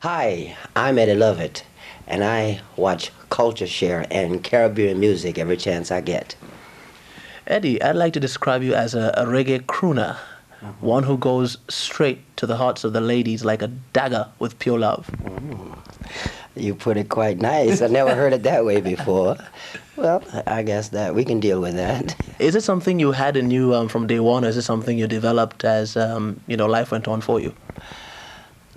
Hi, I'm Eddie Lovett, and I watch CultureShare and Caribbean music every chance I get. Eddie, I'd like to describe you as a reggae crooner, one who goes straight to the hearts of the ladies like a dagger with pure love. You put it quite nice. I never heard it that way before. Well, I guess that we can deal with that. Is it something you had in you from day one, or is it something you developed as life went on for you?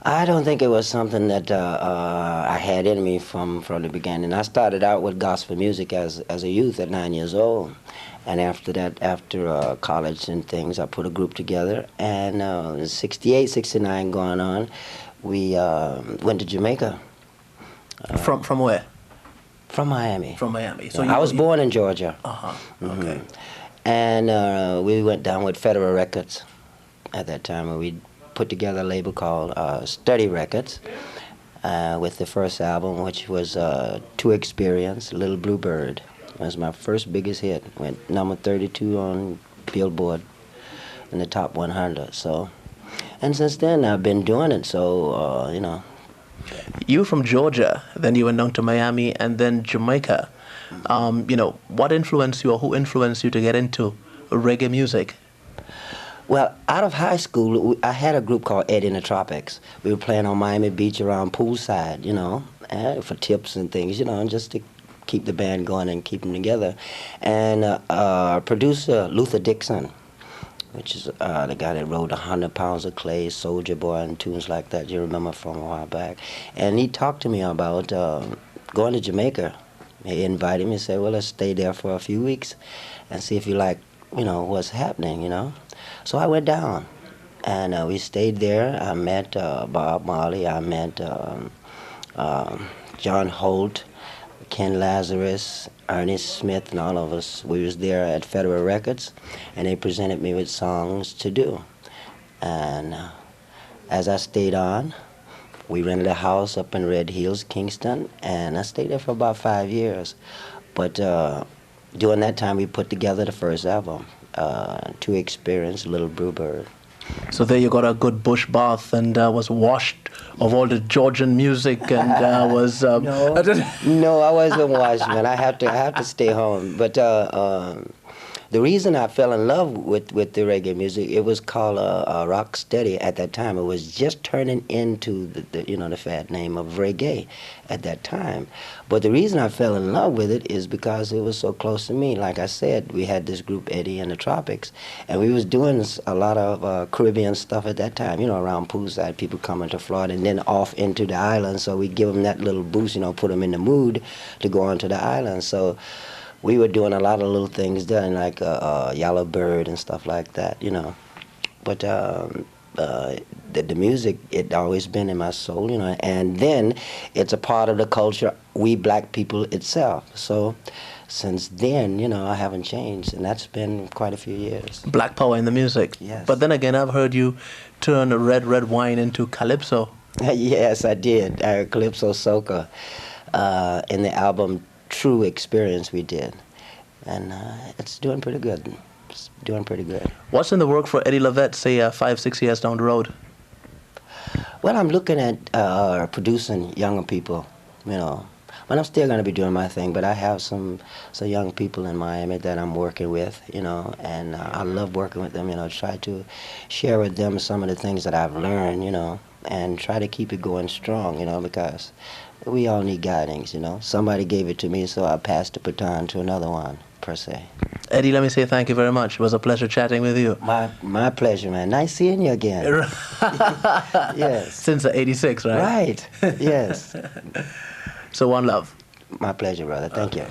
I don't think it was something that I had in me from the beginning. I started out with gospel music as a youth at 9 years old. And after that, after college and things, I put a group together. And 68, 69 going on, we went to Jamaica. From where? From Miami. From Miami. So I was born in Georgia. Okay. And we went down with Federal Records at that time, and we put together a label called Study Records with the first album, which was To Experience, Little Bluebird. It was my first biggest hit. Went number 32 on Billboard in the top 100. So, and since then I've been doing it. So You were from Georgia, then you went down to Miami, and then Jamaica. What influenced you, or who influenced you to get into reggae music? Well, out of high school, I had a group called Eddie in the Tropics. We were playing on Miami Beach around poolside, for tips and things, and just to keep the band going and keep them together. And our producer, Luther Dixon, which is the guy that wrote 100 Pounds of Clay, Soldier Boy, and tunes like that, you remember from a while back. And he talked to me about going to Jamaica. He invited me and said, well, let's stay there for a few weeks and see if you like, what's happening, So I went down, and we stayed there. I met Bob Marley. I met John Holt, Ken Lazarus, Ernest Smith, and all of us. We was there at Federal Records, and they presented me with songs to do. And as I stayed on, we rented a house up in Red Hills, Kingston, and I stayed there for about 5 years. But during that time, we put together the first album, To Experience, Little Bluebird. So there you got a good bush bath and was washed of all the Georgian music and was... No, I wasn't washed, man. I have to stay home. But the reason I fell in love with the reggae music, it was called rock steady at that time. It was just turning into the fad name of reggae at that time. But the reason I fell in love with it is because it was so close to me. Like I said, we had this group Eddie in the Tropics, and we was doing a lot of Caribbean stuff at that time. Around poolside, people coming to Florida and then off into the islands. So we give them that little boost, put them in the mood to go onto the island. So we were doing a lot of little things there, like Yellow Bird and stuff like that, But the music, it always been in my soul, And then it's a part of the culture, we black people itself. So since then, I haven't changed, and that's been quite a few years. Black power in the music. Yes. But then again, I've heard you turn red wine into calypso. Yes, I did. Calypso soca in the album True Experience we did, and it's doing pretty good. It's doing pretty good. What's in the work for Eddie Lovett, say 5-6 years down the road? Well, I'm looking at producing younger people, But I'm still going to be doing my thing, but I have some young people in Miami that I'm working with, and I love working with them, try to share with them some of the things that I've learned, and try to keep it going strong, because we all need guidance, Somebody gave it to me, so I passed the baton to another one, per se. Eddie, let me say thank you very much. It was a pleasure chatting with you. My pleasure, man. Nice seeing you again. Yes. Since '86, right? Right, yes. So one love. My pleasure, brother. Thank you.